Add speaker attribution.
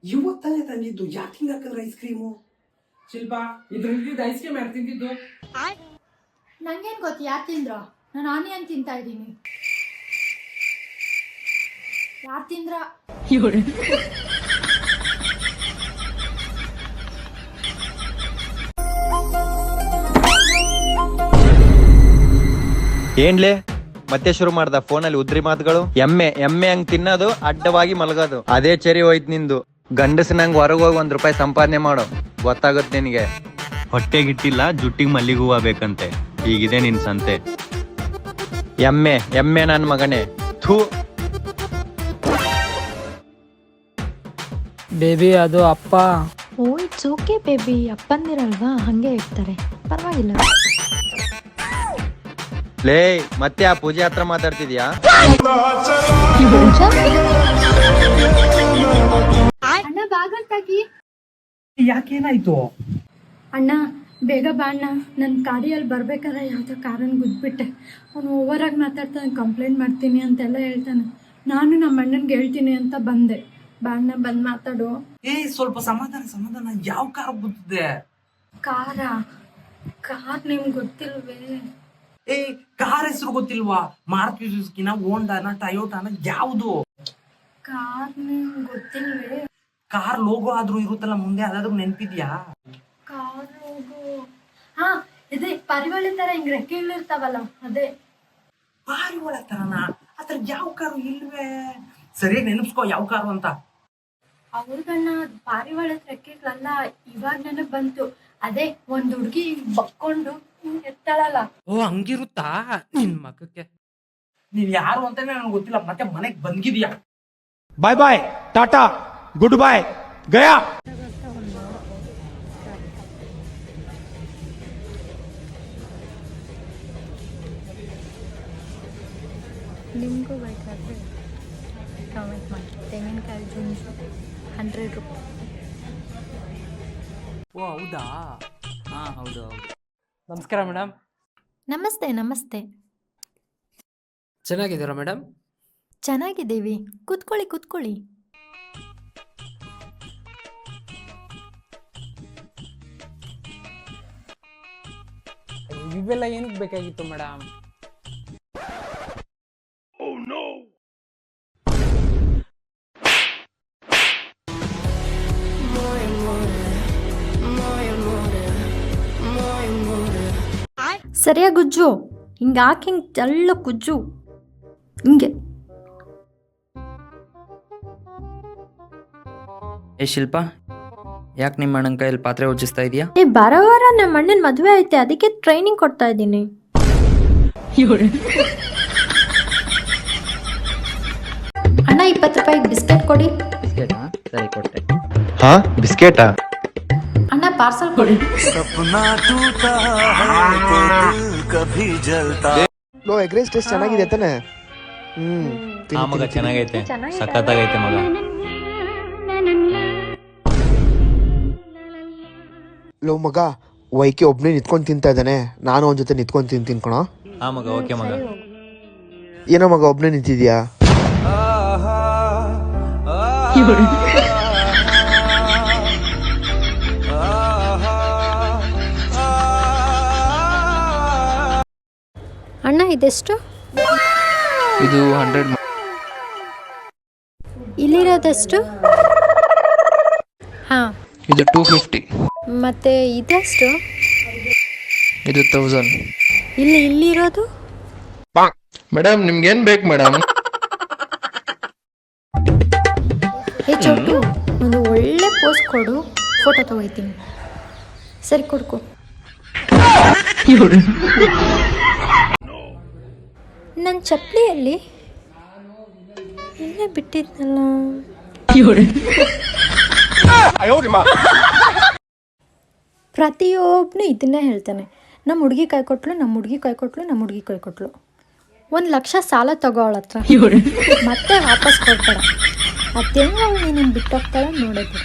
Speaker 1: ಇವತ್ತನೇ ತಂದಿದ್ದು ಯಾಕೆ ಹಿಂಗ ಹಾಕಿದ್ರೆ ಐಸ್ ಕ್ರೀಮು?
Speaker 2: ಶಿಲ್ಪ ಇದ್ರಿಂದ ಐಸ್ ಕ್ರೀಮ್ ಯಾರು ತಿಂದಿದ್ದು?
Speaker 3: ನಂಗೇನ್ ಗೊತ್ತು ಯಾರು ತಿಂದ್ರ? ನಾನು ಆನಿಯನ್ ತಿಂತಾ ಇದ್ದೀನಿ. ಯಾರು ತಿಂದ್ರ?
Speaker 4: ಏನ್ಲೇ ಮತ್ತೆ ಶುರು ಮಾಡ್ದ ಫೋನಲ್ಲಿ ಉದ್ರಿ ಮಾತುಗಳು. ಎಮ್ಮೆ ಎಮ್ಮೆ ಹಂಗ್ ತಿನ್ನೋದು, ಅಡ್ಡವಾಗಿ ಮಲಗೋದು, ಅದೇ ಚೆರಿ ಹೋಯ್ತು ನಿಂದು. ಗಂಡಸನಂಗ್ ಹೊರಗೋಗಿ ₹1 ಸಂಪಾದನೆ ಮಾಡು, ಗೊತ್ತಾಗುತ್ತೆ ನಿನಗೆ. ಹೊಟ್ಟೆಗಿಟ್ಟಿಲ್ಲ, ಜುಟ್ಟಿಗೆ ಮಲ್ಲಿಗೆ ಹೂವ ಬೇಕಂತೆ, ಹೀಗಿದೆ ನಿನ್ ಸಂತೆ. ಎಮ್ಮೆ ಎಮ್ಮೆ ನನ್ ಮಗನೇ, ಥೂ.
Speaker 2: ಬೇಬಿ ಅದು ಅಪ್ಪ.
Speaker 5: ಓ ಇಟ್ಸ್ ಓಕೆ ಬೇಬಿ, ಅಪ್ಪಂದಿರಲ್ವಾ ಹಂಗೆ ಇರ್ತಾರೆ, ಪರವಾಗಿಲ್ಲ.
Speaker 4: ಲೇ ಮತ್ತೆ ಆ ಪೂಜೆ ಹತ್ರ ಮಾತಾಡ್ತಿದ್ಯಾ?
Speaker 3: ಅಣ್ಣ ಬಾಗಲ್ ತಾಗಿ.
Speaker 1: ಯಾಕೇನಾಯ್ತು?
Speaker 3: ಅಣ್ಣ ಬೇಗ ಬಾ ಅಣ್ಣ, ನನ್ನ ಗಾಡಿಯಲ್ಲಿ ಬರ್ಬೇಕಾದ್ರೆ ಯಾವುದೋ ಕಾರನ್ನು ಗುದ್ಬಿಟ್ಟೆ. ಅವನು ಓವರಾಗಿ ಮಾತಾಡ್ತಾನೆ, ಕಂಪ್ಲೇಂಟ್ ಮಾಡ್ತೀನಿ ಅಂತೆಲ್ಲ ಹೇಳ್ತಾನೆ. ನಾನು ನಮ್ಮ ಅಣ್ಣನಿಗೆ ಹೇಳ್ತೀನಿ ಅಂತ ಬಂದೆ. ಬಾ ಅಣ್ಣ, ಬಂದು ಮಾತಾಡು.
Speaker 1: ಸ್ವಲ್ಪ ಸಮಾಧಾನ. ಯಾವ ಕಾರ್ ಗೊತ್ತಿದೆ?
Speaker 3: ಕಾರ್ ನಿಮ್ಗೆ ಗೊತ್ತಿಲ್ವೇ?
Speaker 1: ಕಾರ್ ಹೆಸರು ಗೊತ್ತಿಲ್ವಾ? ಮಾರುತಿ ಸುಜುಕಿನ, ಹೋಂಡಾನ, ಟಯೋಟಾನ, ಯಾವುದು?
Speaker 3: ಕಾರ್ ನಿಮ್ಗೆ ಗೊತ್ತಿಲ್ವೇ?
Speaker 1: ಕಾರ್ ಲೋಗೋ ಆದ್ರೂ ಇರುತ್ತಲ್ಲ ಮುಂದೆ, ಅದಾದ್ರೂ ನೆನ್ಪಿದ್ಯಾ?
Speaker 3: ಕಾರ್ ಲೋಗೋ ಹಾ ಇದೆ, ಪರಿವಾಳ ತರ ಹಿಂಗ್ ರೆಕ್ಕೆಗಳಿರ್ತಾವಲ್ಲ ಅದೇ.
Speaker 1: ಪಾರಿವಾಳ ತರನ? ಆತರ ಯಾವ ಕಾರು ಇಲ್ವೇ? ಸರಿಯಾಗಿ ನೆನಪಿಸ್ಕೋ ಯಾವ ಕಾರು ಅಂತ.
Speaker 3: ಅವ್ರಿಗಣ್ಣ ಪಾರಿವಾಳದ ರೆಕ್ಕೆಗಳಲ್ಲ, ಇವಾಗ ನನಗ್ ಬಂತು. ಅದೇ ಒಂದ್ ಹುಡ್ಗಿ ಬಕ್ಕೊಂಡು ಎತ್ತಾಳಲ್ಲ.
Speaker 1: ಓ ಹಂಗಿರುತ್ತಾ ನಿನ್ ಮಗಕ್ಕೆ? ನೀನ್ ಯಾರು ಅಂತಾನೆ ನನಗೆ ಗೊತ್ತಿಲ್ಲ, ಮತ್ತೆ ಮನೆಗ್ ಬಂದಿದ್ಯಾ?
Speaker 6: ಬಾಯ್ ಬಾಯ್, ಟಾಟಾ, ಗುಡ್ ಬಾಯ್, ಗಯಾ.
Speaker 5: ನಿಮಗೂ ಬೇಕಾದರೆ ಕಮೆಂಟ್ ಮಾಡಿ. ತೆಂಗಿನಕಾಯಿ ಜುನ್ಸು 100 ರೂಪಾಯಿ.
Speaker 2: ಓ ಹೌದಾ? ಹಾ ಹೌದು. ನಮಸ್ಕಾರ ಮೇಡಮ್.
Speaker 5: ನಮಸ್ತೆ ನಮಸ್ತೆ.
Speaker 2: ಚೆನ್ನಾಗಿದ್ದೀರಾ ಮೇಡಮ್?
Speaker 5: ಚೆನ್ನಾಗಿದ್ದೀವಿ, ಕೂತ್ಕೊಳ್ಳಿ.
Speaker 2: ಇವೆಲ್ಲ ಏನಕ್ಕೆ ಬೇಕಾಗಿತ್ತು ಮೇಡಮ್?
Speaker 5: ಸರಿಯಾಗಿ ಗುಜ್ಜು, ಹಿಂಗೆ ಹಾಕಿ ಹಿಂಗೆ ತೆಳ್ಳ ಗುಜ್ಜು, ಹಿಂಗೆ.
Speaker 7: ಏ ಶಿಲ್ಪ, ಯಾಕೆ ನಿಮ್ಮ ಅಣ್ಣನ ಕೈಯಲ್ಲಿ ಪಾತ್ರೆ ಉಜ್ಜಿಸ್ತಾ ಇದೆಯಾ?
Speaker 5: ಬರೋ ವಾರ ನಮ್ಮ ಅಣ್ಣನ ಮದುವೆ ಐತೆ, ಅದಕ್ಕೆ ಟ್ರೈನಿಂಗ್ ಕೊಡ್ತಾ ಇದ್ದೀನಿ. ಅಣ್ಣ 20 ರೂಪಾಯಿಗೆ ಬಿಸ್ಕೆಟ್ ಕೊಡಿ.
Speaker 7: ಬಿಸ್ಕೆಟಾ? ಸರಿ ಕೊಟ್ಟೆ.
Speaker 4: ಹಾ ಬಿಸ್ಕೆಟಾ?
Speaker 5: ಅಣ್ಣ ಪಾರ್ಸಲ್ ಕೊಡಿ.
Speaker 8: ಲೋ ಎಗ್ ರೈಸ್ ಟೇಸ್ಟ್ ಚೆನ್ನಾಗಿದೆ ತಾನೆ?
Speaker 4: ಆ ಮಗ ಚೆನ್ನಾಗೈತೆ, ಸಖತ್ತಾಗೈತೆ ಮಗ.
Speaker 8: ಲೋ ಮಗ, ವೈಕಿ ಒಬ್ನೇ ನಿತ್ಕೊಂಡು ತಿಂತಾ ಇದ್ದಾನೆ, ನಾನು ಅವನ ಜೊತೆ ನಿತ್ಕೊಂಡು ತಿಂತೀನಿ ಕಣೋ.
Speaker 4: ಆ ಮಗ ಓಕೆ ಮಗ.
Speaker 8: ಏನೋ ಮಗ ಒಬ್ನೇ ನಿಂತಿದ್ಯಾ?
Speaker 5: ಅಣ್ಣ ಇದೆಷ್ಟು?
Speaker 7: ಇದು 100.
Speaker 5: ಇಲ್ಲಿರೋದೆಷ್ಟು? ಹಾ
Speaker 7: ಇದು 250.
Speaker 5: ಮತ್ತೆ ಇದೆಷ್ಟು?
Speaker 7: ಇದು 1000.
Speaker 5: ಇಲ್ಲಿರೋದು?
Speaker 7: ಮೇಡಮ್ ನಿಮ್ಗೇನ್ ಬೇಕು ಮೇಡಮ್?
Speaker 5: ಹೇ ಚೋಟು, ಒಂದು ಒಳ್ಳೆ ಪೋಸ್ ಕೊಡು, ಫೋಟೋ ತಗೋತೀನಿ. ಸರಿ ಕೊಡ್ಕೊ. ನನ್ನ ಚಪ್ಪಲಿಯಲ್ಲಿ ಇಲ್ಲೇ ಬಿಟ್ಟಿದ್ನಲ್ಲ. ಪ್ರತಿಯೊಬ್ಬನು ಇದನ್ನೇ ಹೇಳ್ತಾನೆ, ನಮ್ಮ ಹುಡುಗಿ ಕೈ ಕೊಟ್ಲು, ನಮ್ಮ ಹುಡುಗಿ ಕೈ ಕೊಟ್ಲು. 1,00,000 ಸಾಲ ತಗೋ ಅವಳ ಹತ್ರ, ಮತ್ತೆ ವಾಪಸ್ ಕೊಡ್ತಾಳ. ಅದೇನೋ ನೀನು ಬಿಟ್ಟೋಗ್ತಾಳ ನೋಡೋದು.